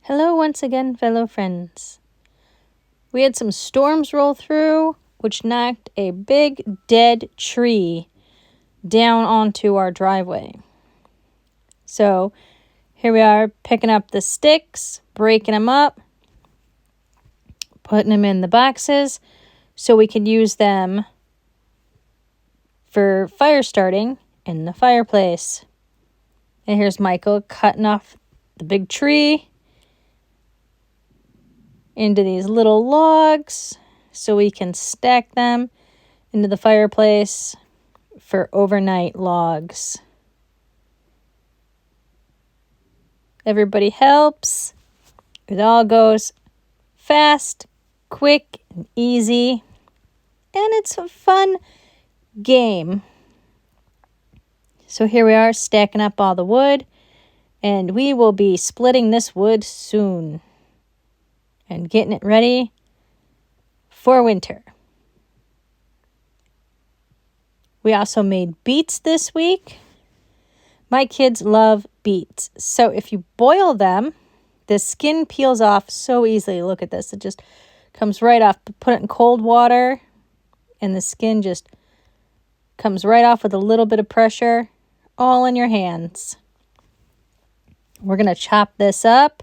Hello once again, fellow friends. We had some storms roll through, which knocked a big dead tree down onto our driveway. So here we are picking up the sticks, breaking them up, putting them in the boxes so we can use them for fire starting in the fireplace. And here's Michael cutting off the big tree into these little logs so we can stack them into the fireplace for overnight logs. Everybody helps. It all goes fast, quick, and easy. And it's a fun game. So here we are stacking up all the wood. And we will be splitting this wood soon. And getting it ready for winter. We also made beets this week. My kids love beets. So if you boil them, the skin peels off so easily. Look at this. It just comes right off. Put it in cold water and the skin just comes right off with a little bit of pressure, all in your hands. We're going to chop this up.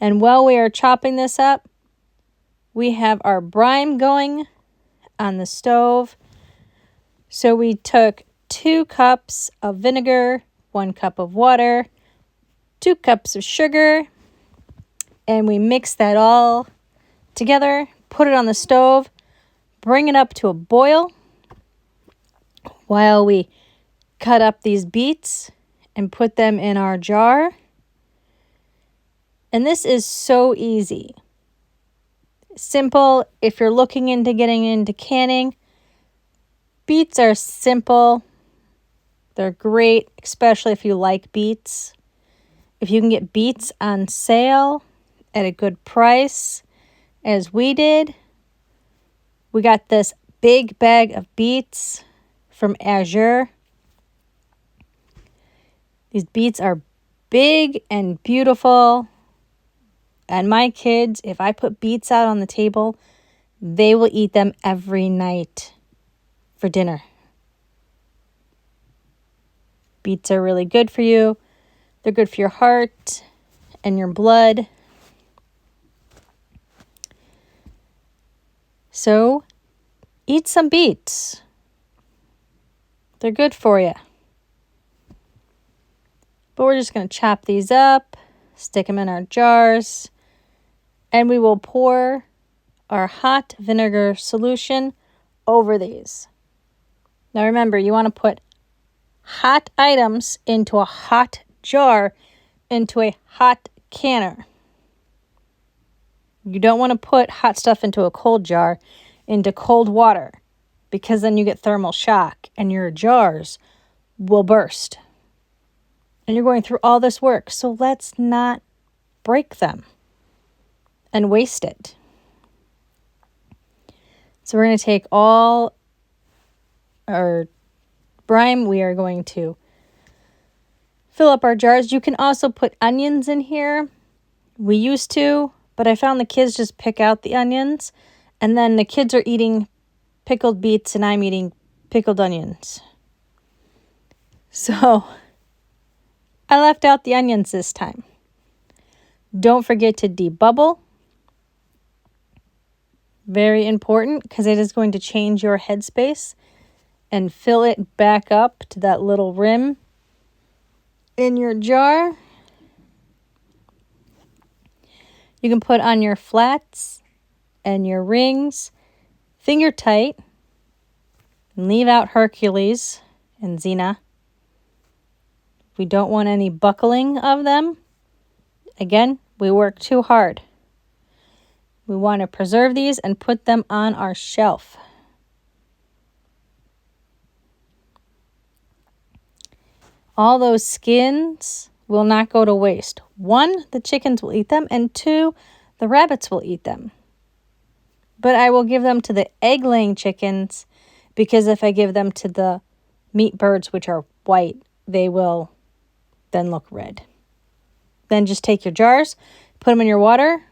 And while we are chopping this up, we have our brine going on the stove. So we took 2 cups of vinegar, 1 cup of water, 2 cups of sugar, and we mix that all together, put it on the stove, bring it up to a boil while we cut up these beets and put them in our jar. And this is so easy. Simple if you're looking into getting into canning. Beets are simple. They're great, especially if you like beets. If you can get beets on sale at a good price, as we did. We got this big bag of beets from Azure. These beets are big and beautiful. And my kids, if I put beets out on the table, they will eat them every night for dinner. Beets are really good for you. They're good for your heart and your blood. So, eat some beets. They're good for you. But we're just going to chop these up, stick them in our jars, and we will pour our hot vinegar solution over these. Now remember, you want to put hot items into a hot jar, into a hot canner. You don't want to put hot stuff into a cold jar, into cold water, because then you get thermal shock and your jars will burst. And you're going through all this work, so let's not break them and waste it. So we're going to take all our brine. We are going to fill up our jars. You can also put onions in here. We used to, but I found the kids just pick out the onions. And then the kids are eating pickled beets and I'm eating pickled onions. So I left out the onions this time. Don't forget to debubble. Very important because it is going to change your headspace and fill it back up to that little rim in your jar. You can put on your flats and your rings finger tight and leave out Hercules and Xena. We don't want any buckling of them. Again, we work too hard. We want to preserve these and put them on our shelf. All those skins will not go to waste. 1, the chickens will eat them, and 2, the rabbits will eat them. But I will give them to the egg-laying chickens because if I give them to the meat birds, which are white, they will then look red. Then just take your jars, Put them in your water.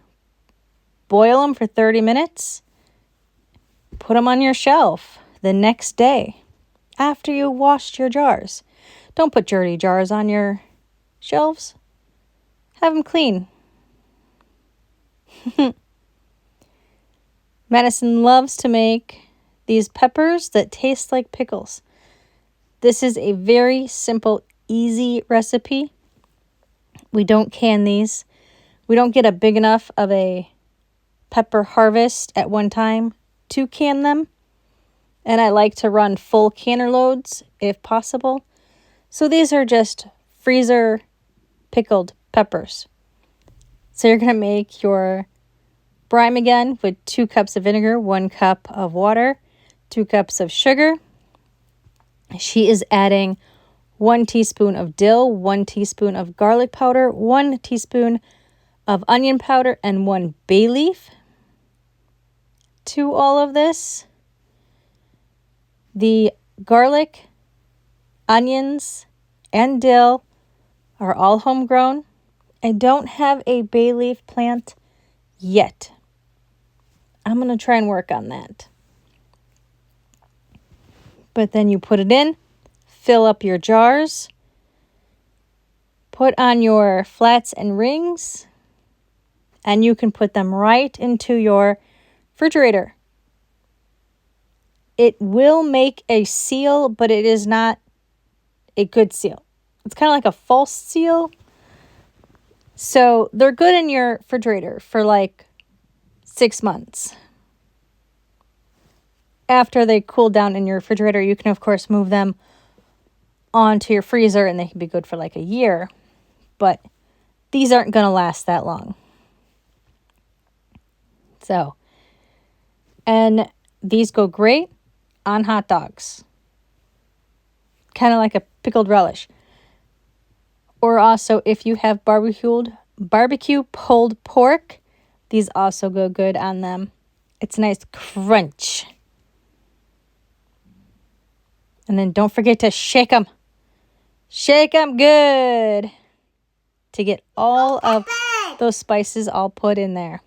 Boil them for 30 minutes. Put them on your shelf the next day after you washed your jars. Don't put dirty jars on your shelves. Have them clean. Madison loves to make these peppers that taste like pickles. This is a very simple, easy recipe. We don't can these. We don't get a big enough of a pepper harvest at one time to can them. And I like to run full canner loads if possible. So these are just freezer pickled peppers. So you're going to make your brine again with 2 cups of vinegar, 1 cup of water, 2 cups of sugar. She is adding 1 teaspoon of dill, 1 teaspoon of garlic powder, 1 teaspoon of onion powder, and 1 bay leaf to all of this. The garlic, onions, and dill are all homegrown. I don't have a bay leaf plant yet. I'm going to try and work on that. But then you put it in, fill up your jars, put on your flats and rings, and you can put them right into your refrigerator. It will make a seal, but it is not a good seal. It's kind of like a false seal. So they're good in your refrigerator for like 6 months. After they cool down in your refrigerator, you can, of course, move them onto your freezer and they can be good for like a year. But these aren't going to last that long. So, and these go great on hot dogs. Kind of like a pickled relish. Or also, if you have barbecue pulled pork, these also go good on them. It's a nice crunch. And then don't forget to shake them. Shake them good to get all of those spices all put in there.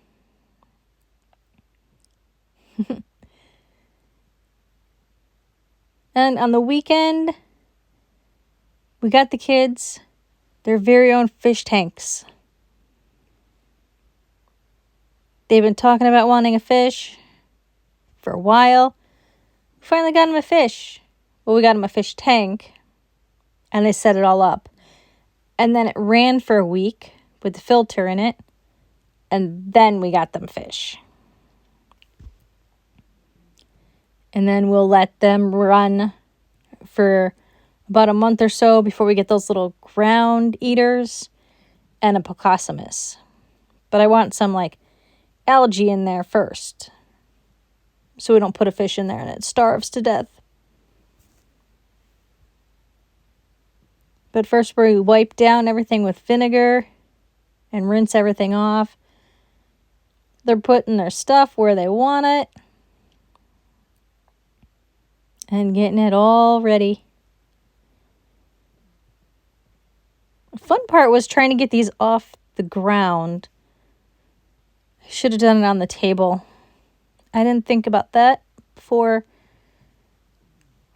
And on the weekend, we got the kids their very own fish tanks. They've been talking about wanting a fish for a while. We finally got them a fish. Well, we got them a fish tank, and they set it all up. And then it ran for a week with the filter in it, and then we got them fish. And then we'll let them run for about a month or so before we get those little ground eaters and a Pocossamus. But I want some like algae in there first, so we don't put a fish in there and it starves to death. But first we wipe down everything with vinegar and rinse everything off. They're putting their stuff where they want it and getting it all ready. The fun part was trying to get these off the ground. I should have done it on the table. I didn't think about that before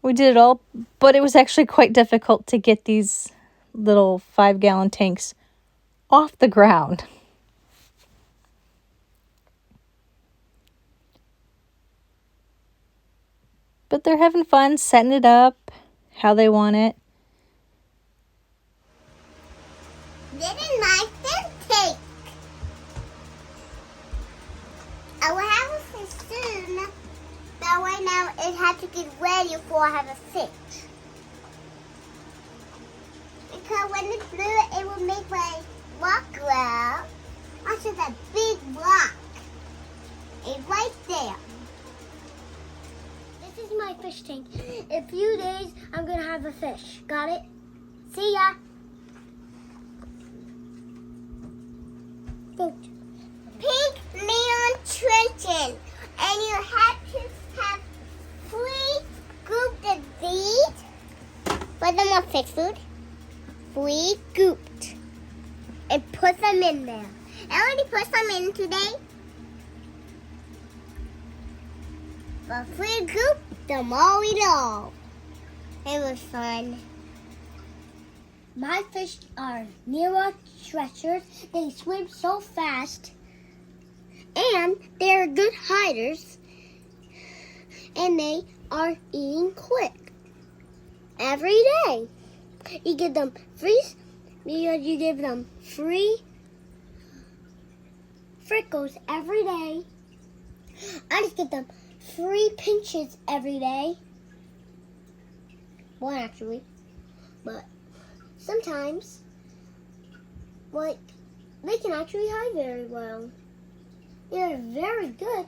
we did it all, but it was actually quite difficult to get these little 5-gallon tanks off the ground. But they're having fun setting it up how they want it. This is my fish tank. I will have a fish soon, but right now it has to get ready before I have a fish. Because when it's blue, it will make my rock grow. Watch that big rock. It's right there. This is my fish tank. In a few days, I'm going to have a fish. Got it? See ya. Pink neon trenching. And you have to have 3 scoops of these. Put them on fish food. 3 scooped. And put them in there. I already put some in today. But we grouped them all in all. It was fun. My fish are Nero stretchers. They swim so fast. And they're good hiders. And they are eating quick. Every day. You give them free frickles every day. I just give them free pinches every day. One actually. But sometimes, like, they can actually hide very well. They're very good,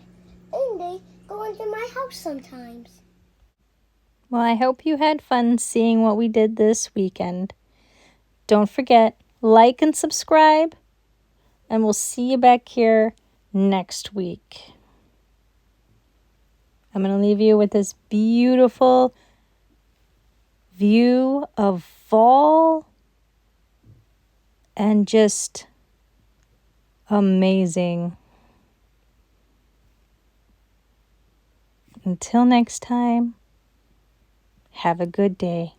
and they go into my house sometimes. Well, I hope you had fun seeing what we did this weekend. Don't forget, like and subscribe, and we'll see you back here next week. I'm going to leave you with this beautiful view of fall and just amazing. Until next time, have a good day.